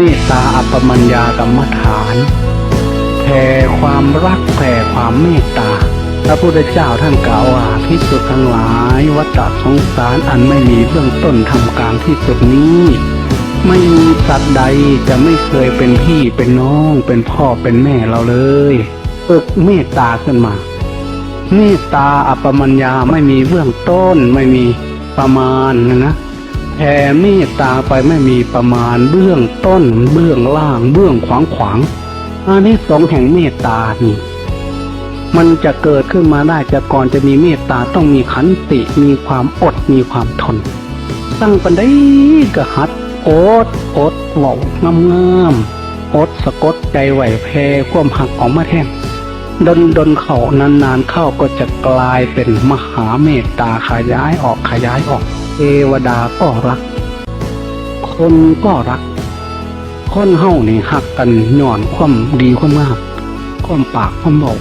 เมตตาอัปปมัญญากรรมฐานแผ่ความรักแผ่ความเมตตาพระพุทธเจ้าท่านกล่าวว่าภิกษุทั้งหลายวัฏสงสารอันไม่มีเบื้องต้นทำกลางที่สุดนี้ไม่มีสัตว์ใดจะไม่เคยเป็นพี่เป็นน้องเป็นพ่อเป็นแม่เราเลยฝึกเมตตาขึ้นมาเมตตาอัปปมัญญาไม่มีเบื้องต้นไม่มีประมาณนะแผ่เมตตาไปไม่มีประมาณเบื้องต้นเบื้องล่างเบื้องขวางอานิสงส์แห่งเมตตานี่มันจะเกิดขึ้นมาได้จะก่อนจะมีเมตตาต้องมีขันติมีความอดมีความทนตั้งปันได้กะหัดอดเว้างามอดสะกดใจไหวแผ่ความหักออกมาแท่งดนเข้านานเข้าก็จะกลายเป็นมหาเมตตาขยายออกเทวดาก็รักคนก็รักคนเฮานี่หักกันย้อนความดีความงามความปากความเบา